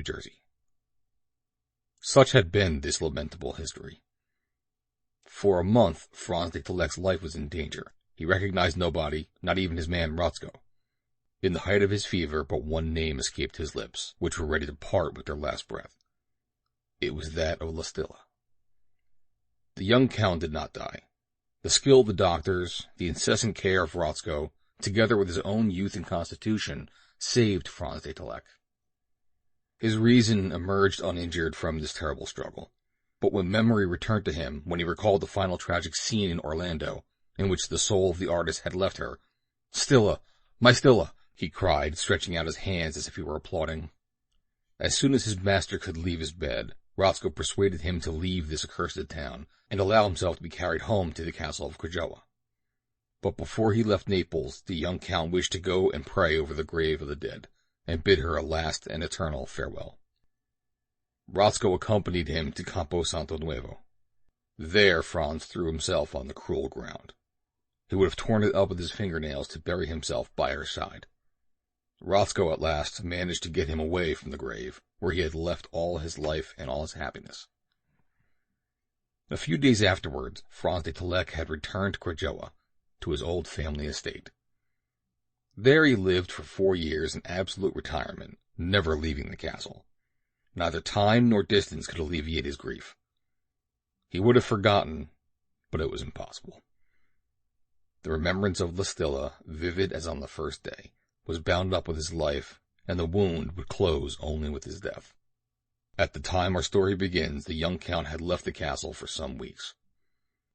New Jersey. Such had been this lamentable history. For a month, Franz de Tolec's life was in danger. He recognized nobody, not even his man Rotzko. In the height of his fever, but one name escaped his lips, which were ready to part with their last breath. It was that of Lastilla. The young Count did not die. The skill of the doctors, the incessant care of Rotzko, together with his own youth and constitution, saved Franz de Tolek. His reason emerged uninjured from this terrible struggle. But when memory returned to him, when he recalled the final tragic scene in Orlando, in which the soul of the artist had left her, "Stilla! My Stilla!" he cried, stretching out his hands as if he were applauding. As soon as his master could leave his bed, Rotzko persuaded him to leave this accursed town, and allow himself to be carried home to the castle of Krajowa. But before he left Naples, the young Count wished to go and pray over the grave of the dead, and bid her a last and eternal farewell. Rotzko accompanied him to Campo Santo Nuevo. There Franz threw himself on the cruel ground. He would have torn it up with his fingernails to bury himself by her side. Rotzko at last managed to get him away from the grave, where he had left all his life and all his happiness. A few days afterwards, Franz de Tolek had returned to Krajowa, to his old family estate. There he lived for 4 years in absolute retirement, never leaving the castle. Neither time nor distance could alleviate his grief. He would have forgotten, but it was impossible. The remembrance of Lastilla, vivid as on the first day, was bound up with his life, and the wound would close only with his death. At the time our story begins, the young Count had left the castle for some weeks.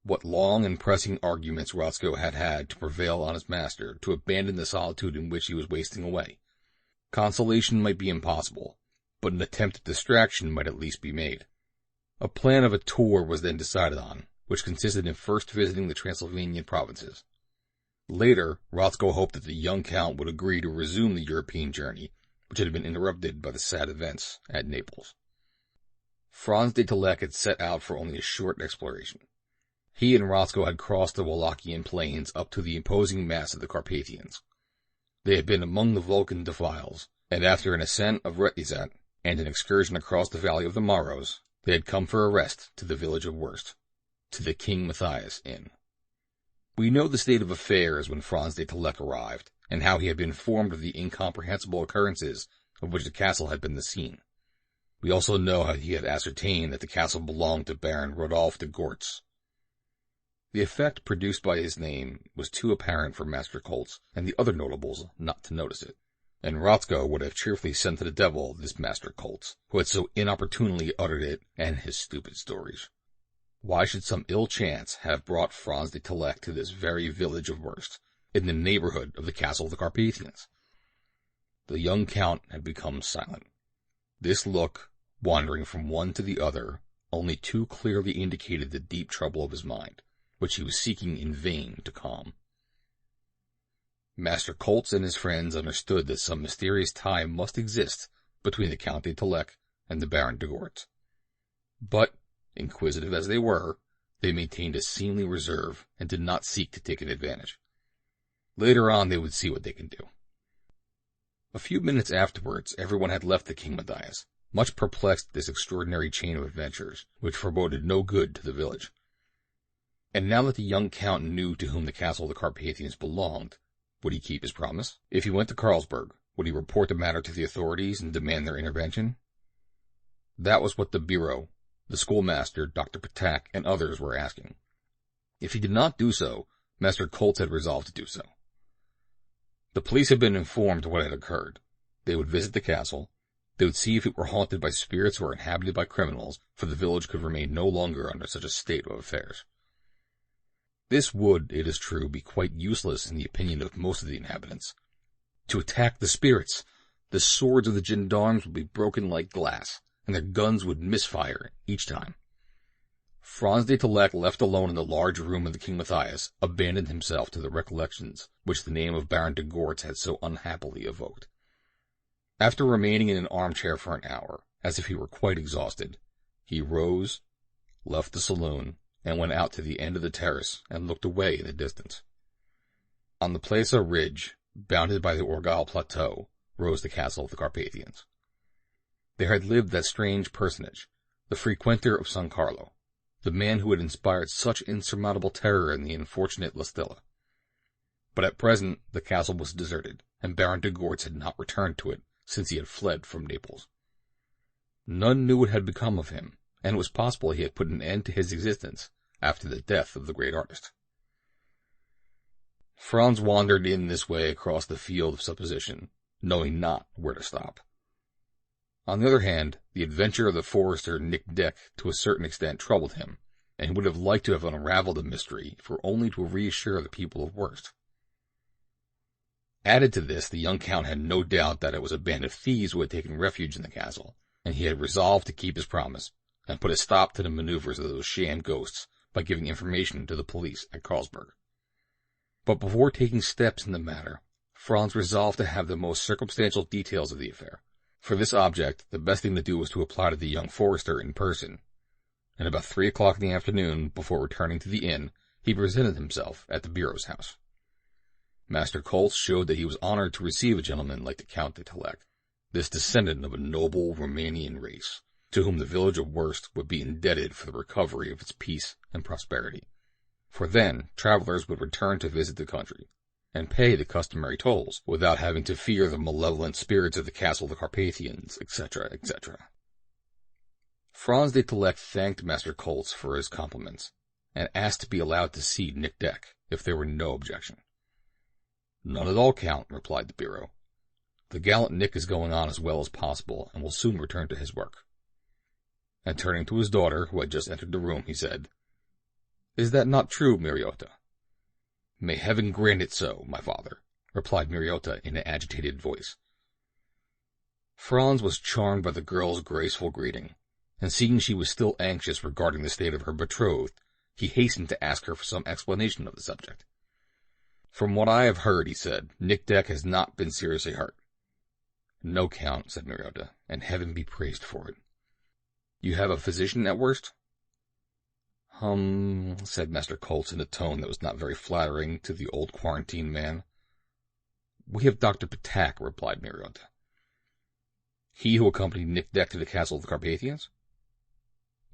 What long and pressing arguments Rotzko had had to prevail on his master to abandon the solitude in which he was wasting away. Consolation might be impossible, but an attempt at distraction might at least be made. A plan of a tour was then decided on, which consisted in first visiting the Transylvanian provinces. Later, Rotzko hoped that the young Count would agree to resume the European journey, which had been interrupted by the sad events at Naples. Franz de Tolek had set out for only a short exploration. He and Rotzko had crossed the Wallachian plains up to the imposing mass of the Carpathians. They had been among the Vulcan defiles, and after an ascent of Retizat and an excursion across the valley of the Maros, they had come for a rest to the village of Wurst, to the King Matthias Inn. We know the state of affairs when Franz de Tolek arrived, and how he had been informed of the incomprehensible occurrences of which the castle had been the scene. We also know how he had ascertained that the castle belonged to Baron Rodolphe de Gortz. The effect produced by his name was too apparent for Master Koltz and the other notables not to notice it, and Rotzko would have cheerfully sent to the devil this Master Koltz, who had so inopportunely uttered it, and his stupid stories. Why should some ill chance have brought Franz de Tolek to this very village of Wurst, in the neighborhood of the castle of the Carpathians? The young Count had become silent. This look, wandering from one to the other, only too clearly indicated the deep trouble of his mind, which he was seeking in vain to calm. Master Koltz and his friends understood that some mysterious tie must exist between the Count de Tolek and the Baron de Gortz. But, inquisitive as they were, they maintained a seemly reserve and did not seek to take an advantage. Later on they would see what they could do. A few minutes afterwards everyone had left the King Matthias, much perplexed at this extraordinary chain of adventures, which foreboded no good to the village. And now that the young Count knew to whom the castle of the Carpathians belonged, would he keep his promise? If he went to Carlsberg, would he report the matter to the authorities and demand their intervention? That was what the bureau, the schoolmaster, Dr. Patak, and others were asking. If he did not do so, Master Koltz had resolved to do so. The police had been informed of what had occurred. They would visit the castle. They would see if it were haunted by spirits or inhabited by criminals, for the village could remain no longer under such a state of affairs. This would, it is true, be quite useless in the opinion of most of the inhabitants. To attack the spirits, the swords of the gendarmes would be broken like glass, and their guns would misfire each time. Franz de Tolek, left alone in the large room of the King Matthias, abandoned himself to the recollections which the name of Baron de Gortz had so unhappily evoked. After remaining in an armchair for an hour, as if he were quite exhausted, he rose, left the saloon, and went out to the end of the terrace and looked away in the distance. On the Plaza ridge, bounded by the Orgal plateau, rose the castle of the Carpathians. There had lived that strange personage, the frequenter of San Carlo, the man who had inspired such insurmountable terror in the unfortunate Lastilla. But at present the castle was deserted, and Baron de Gortz had not returned to it since he had fled from Naples. None knew what had become of him, and it was possible he had put an end to his existence after the death of the great artist. Franz wandered in this way across the field of supposition, knowing not where to stop. On the other hand, the adventure of the forester Nick Deck to a certain extent troubled him, and he would have liked to have unraveled the mystery, for only to reassure the people of Worst. Added to this, the young count had no doubt that it was a band of thieves who had taken refuge in the castle, and he had resolved to keep his promise, and put a stop to the maneuvers of those sham ghosts by giving information to the police at Carlsberg. But before taking steps in the matter, Franz resolved to have the most circumstantial details of the affair. For this object, the best thing to do was to apply to the young forester in person, and about 3 o'clock in the afternoon, before returning to the inn, he presented himself at the bureau's house. Master Coltz showed that he was honored to receive a gentleman like the Count de Telek, this descendant of a noble Romanian race, to whom the village of Worst would be indebted for the recovery of its peace and prosperity. For then travelers would return to visit the country, and pay the customary tolls, without having to fear the malevolent spirits of the castle of the Carpathians, etc., etc. Franz de Telek thanked Master Coltz for his compliments, and asked to be allowed to see Nick Deck, if there were no objection. "None at all, Count," replied the bureau. "The gallant Nick is going on as well as possible, and will soon return to his work." And turning to his daughter, who had just entered the room, he said, "Is that not true, Mariota?" "May heaven grant it so, my father," replied Mariota in an agitated voice. Franz was charmed by the girl's graceful greeting, and seeing she was still anxious regarding the state of her betrothed, he hastened to ask her for some explanation of the subject. "From what I have heard," he said, "Nick Deck has not been seriously hurt." "No, Count," said Mariota, "and heaven be praised for it." "You have a physician at Worst?" Said Master Coltz in a tone that was not very flattering to the old quarantine man. "We have Dr. Patak," replied Mariota. "He who accompanied Nick Deck to the castle of the Carpathians?"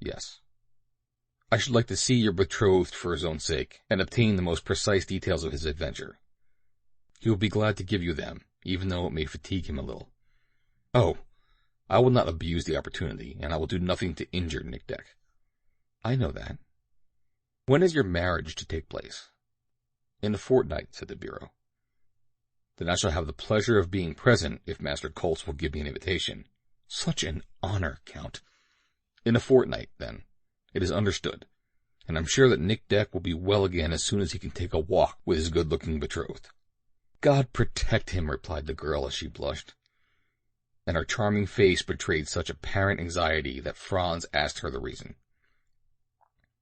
"Yes." "I should like to see your betrothed for his own sake, and obtain the most precise details of his adventure. He will be glad to give you them, even though it may fatigue him a little." "Oh, I will not abuse the opportunity, and I will do nothing to injure Nick Deck." "I know that. When is your marriage to take place?" "In a fortnight," said the bureau. "Then I shall have the pleasure of being present, if Master Coltz will give me an invitation." "Such an honor, Count." "In a fortnight, then. It is understood, and I'm sure that Nick Deck will be well again as soon as he can take a walk with his good-looking betrothed." "God protect him," replied the girl as she blushed, and her charming face betrayed such apparent anxiety that Franz asked her the reason.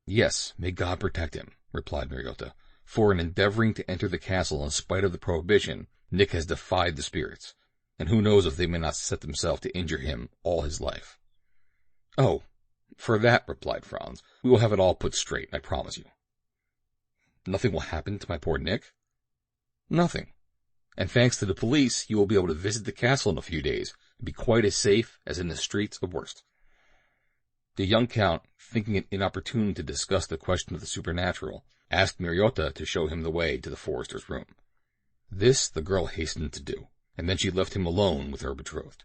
"Yes, may God protect him," replied Mariota, "for in endeavoring to enter the castle in spite of the prohibition, Nick has defied the spirits, and who knows if they may not set themselves to injure him all his life." "Oh, for that," replied Franz, "we will have it all put straight, I promise you." "Nothing will happen to my poor Nick?" "Nothing. And thanks to the police, you will be able to visit the castle in a few days, and be quite as safe as in the streets of Worst." The young count, thinking it inopportune to discuss the question of the supernatural, asked Mariota to show him the way to the forester's room. This the girl hastened to do, and then she left him alone with her betrothed.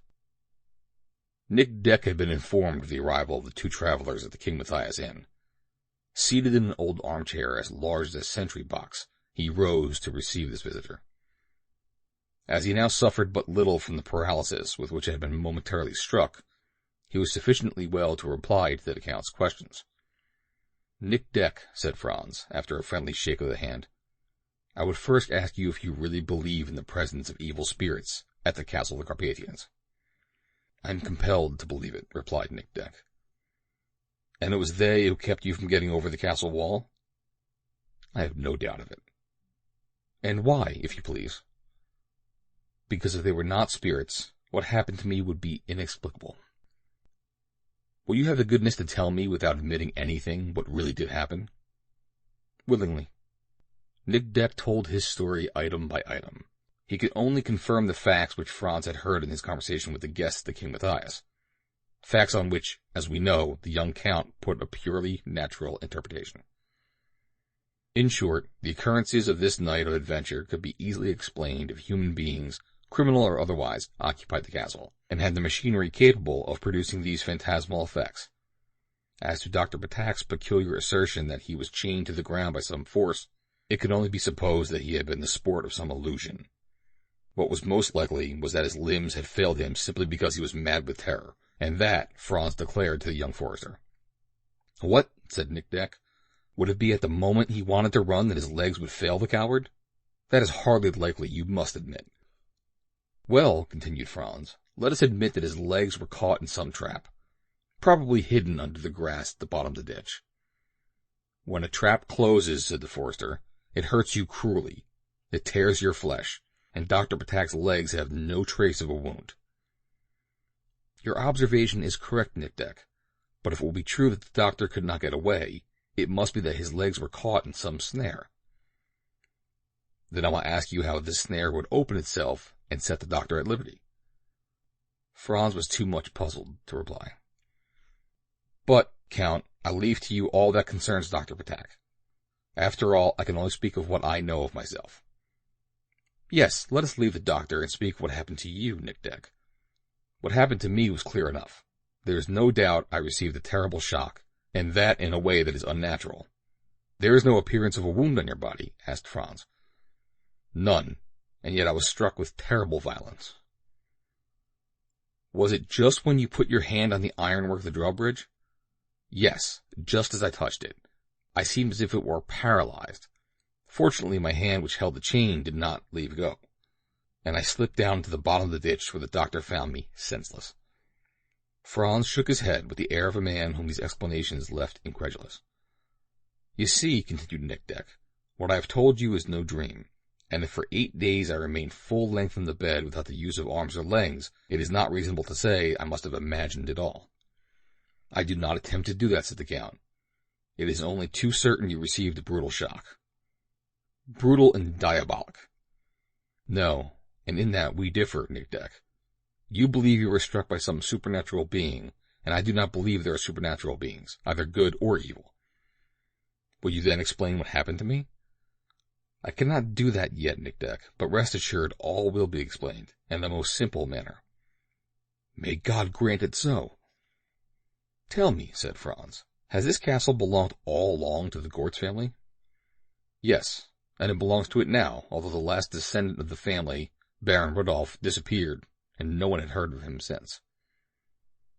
Nick Deck had been informed of the arrival of the two travelers at the King Matthias Inn. Seated in an old armchair as large as a sentry box, he rose to receive this visitor. As he now suffered but little from the paralysis with which he had been momentarily struck, he was sufficiently well to reply to the Count's questions. "Nick Deck," said Franz, after a friendly shake of the hand, "I would first ask you if you really believe in the presence of evil spirits at the castle of the Carpathians." "I am compelled to believe it," replied Nick Deck. "And it was they who kept you from getting over the castle wall?" "I have no doubt of it." "And why, if you please?" "Because if they were not spirits, what happened to me would be inexplicable." "Will you have the goodness to tell me, without admitting anything, what really did happen?" "Willingly." Nick Deck told his story item by item. He could only confirm the facts which Franz had heard in his conversation with the guests of the King Matthias. facts on which, as we know, the young Count put a purely natural interpretation. In short, the occurrences of this night of adventure could be easily explained if human beings, criminal or otherwise, occupied the castle, and had the machinery capable of producing these phantasmal effects. As to Dr. Patak's peculiar assertion that he was chained to the ground by some force, it could only be supposed that he had been the sport of some illusion. What was most likely was that his limbs had failed him simply because he was mad with terror, and that Franz declared to the young forester. "What?" said Nic-Deck. "Would it be at the moment he wanted to run that his legs would fail the coward? That is hardly likely, you must admit." "Well," continued Franz, "let us admit that his legs were caught in some trap, probably hidden under the grass at the bottom of the ditch." "When a trap closes," said the forester, "it hurts you cruelly. It tears your flesh, and Dr. Patak's legs have no trace of a wound." "Your observation is correct, Nic-Deck, but if it will be true that the doctor could not get away, it must be that his legs were caught in some snare." "Then I will ask you how this snare would open itself and set the doctor at liberty." Franz was too much puzzled to reply. "But, Count, I leave to you all that concerns Dr. Patak. After all, I can only speak of what I know of myself." "Yes, let us leave the doctor and speak of what happened to you, Nic-Deck. What happened to me was clear enough. There is no doubt I received a terrible shock, and that in a way that is unnatural." "There is no appearance of a wound on your body?" asked Franz. "None, and yet I was struck with terrible violence." "Was it just when you put your hand on the ironwork of the drawbridge?" "Yes, just as I touched it. I seemed as if it were paralyzed. Fortunately, my hand which held the chain did not leave go, and I slipped down to the bottom of the ditch where the doctor found me senseless." Franz shook his head with the air of a man whom these explanations left incredulous. "You see," continued Nic-Deck, "what I have told you is no dream, and if for 8 days I remained full length in the bed without the use of arms or legs, it is not reasonable to say I must have imagined it all." "I do not attempt to do that," said the Count. "It is only too certain you received a brutal shock." "Brutal and diabolic." "No, and in that we differ, Nic-Deck. You believe you were struck by some supernatural being, and I do not believe there are supernatural beings, either good or evil." "Will you then explain what happened to me?" "I cannot do that yet, Nic-Deck, but rest assured all will be explained, in the most simple manner." "May God grant it so!" "Tell me," said Franz, "has this castle belonged all along to the Gortz family?" "Yes, and it belongs to it now, although the last descendant of the family, Baron Rudolph, disappeared, and no one had heard of him since."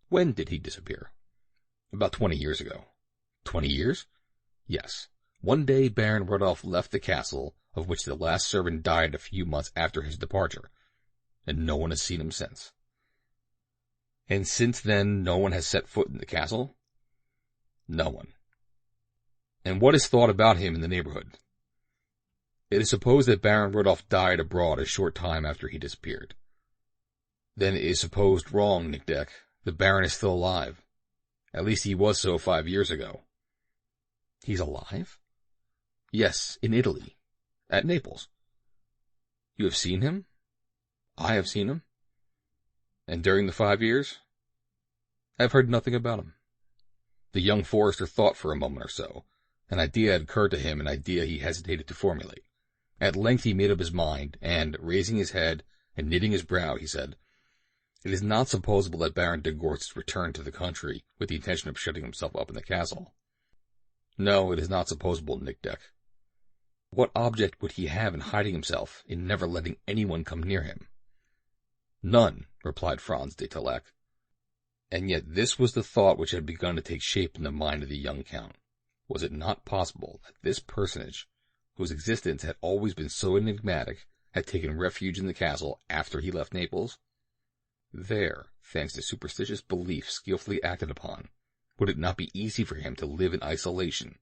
"When did he disappear?" "About 20 years ago." "20 years?" "Yes. One day Baron Rudolph left the castle, of which the last servant died a few months after his departure, and no one has seen him since." "And since then no one has set foot in the castle?" "No one." "And what is thought about him in the neighborhood?" "It is supposed that Baron Rudolph died abroad a short time after he disappeared." "Then it is supposed wrong, Nic-Deck. The Baron is still alive. At least he was so 5 years ago." "He's alive?" "Yes, in Italy. At Naples." "You have seen him?" "I have seen him." "And during the 5 years?" "I have heard nothing about him." The young forester thought for a moment or so. An idea had occurred to him, an idea he hesitated to formulate. At length he made up his mind, and, raising his head and knitting his brow, he said, "It is not supposable that Baron de Gortz returned to the country with the intention of shutting himself up in the castle." "No, it is not supposable, Nic-Deck." "What object would he have in hiding himself, in never letting anyone come near him?" "None," replied Franz de Talec. And yet this was the thought which had begun to take shape in the mind of the young Count. Was it not possible that this personage, whose existence had always been so enigmatic, had taken refuge in the castle after he left Naples? There, thanks to superstitious belief skillfully acted upon, would it not be easy for him to live in isolation,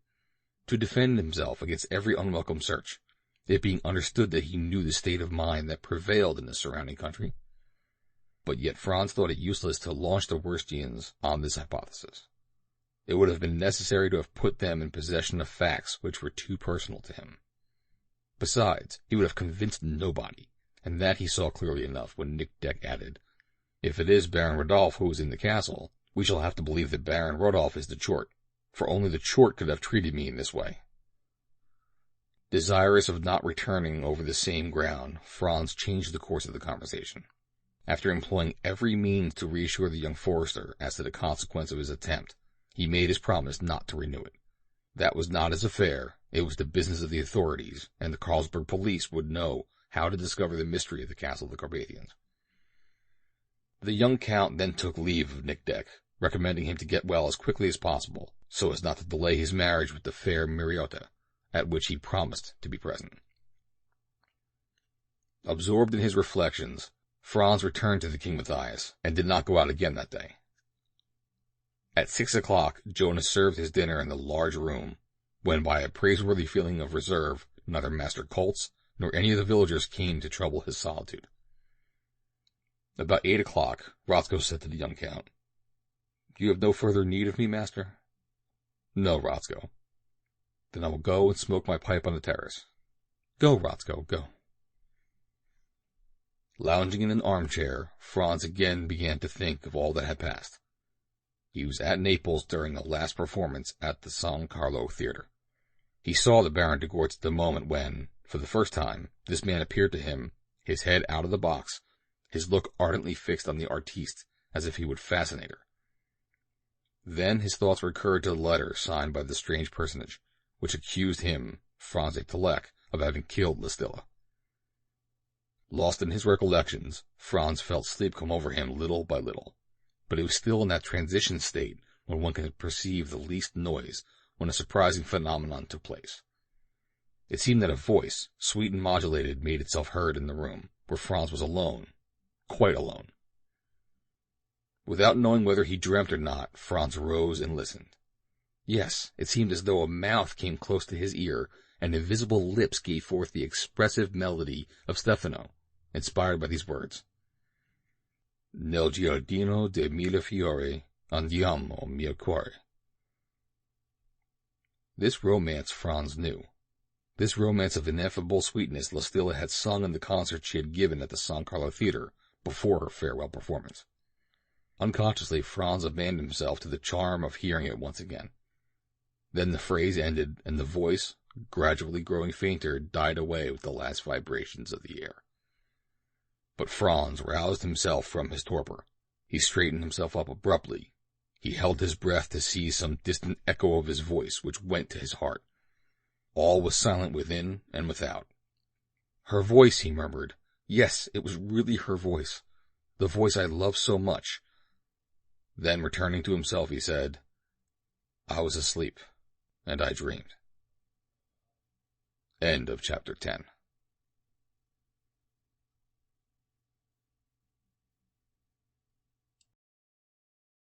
to defend himself against every unwelcome search, it being understood that he knew the state of mind that prevailed in the surrounding country? But yet Franz thought it useless to launch the Worstians on this hypothesis. It would have been necessary to have put them in possession of facts which were too personal to him. Besides, he would have convinced nobody, and that he saw clearly enough when Nic-Deck added, "If it is Baron Rudolph who is in the castle, We shall have to believe that Baron Rodolph is the Chort, for only the Chort could have treated me in this way. Desirous of not returning over the same ground, Franz changed the course of the conversation. After employing every means to reassure the young forester as to the consequence of his attempt, he made his promise not to renew it. That was not his affair, it was the business of the authorities, and the Carlsberg police would know how to discover the mystery of the castle of the Carpathians. The young count then took leave of Nick Deck, recommending him to get well as quickly as possible, so as not to delay his marriage with the fair Mariota, at which he promised to be present. Absorbed in his reflections, Franz returned to the King Matthias, and did not go out again that day. At 6 o'clock, Jonas served his dinner in the large room, when by a praiseworthy feeling of reserve, neither Master Koltz nor any of the villagers came to trouble his solitude. About 8 o'clock, Rotzko said to the young count, "You have no further need of me, master?" "No, Rotzko." "Then I will go and smoke my pipe on the terrace." "Go, Rotzko, go." Lounging in an armchair, Franz again began to think of all that had passed. He was at Naples during the last performance at the San Carlo Theatre. He saw the Baron de Gortz at the moment when, for the first time, this man appeared to him, his head out of the box, his look ardently fixed on the artiste, as if he would fascinate her. Then his thoughts recurred to the letter signed by the strange personage, which accused him, Franz de Tolek, of having killed Listilla. Lost in his recollections, Franz felt sleep come over him little by little, but he was still in that transition state when one can perceive the least noise, when a surprising phenomenon took place. It seemed that a voice, sweet and modulated, made itself heard in the room, where Franz was alone, quite alone. Without knowing whether he dreamt or not, Franz rose and listened. Yes, it seemed as though a mouth came close to his ear, and invisible lips gave forth the expressive melody of Stefano, inspired by these words: "Nel giardino de mille fiori andiamo, mio cuore." This romance Franz knew. This romance of ineffable sweetness Listilla had sung in the concert she had given at the San Carlo Theatre before her farewell performance. Unconsciously, Franz abandoned himself to the charm of hearing it once again. Then the phrase ended, and the voice, gradually growing fainter, died away with the last vibrations of the air. But Franz roused himself from his torpor. He straightened himself up abruptly. He held his breath to seize some distant echo of his voice, which went to his heart. All was silent within and without. "Her voice," he murmured. "Yes, it was really her voice. The voice I loved so much." Then, returning to himself, he said, "I was asleep, and I dreamed." End of chapter 10.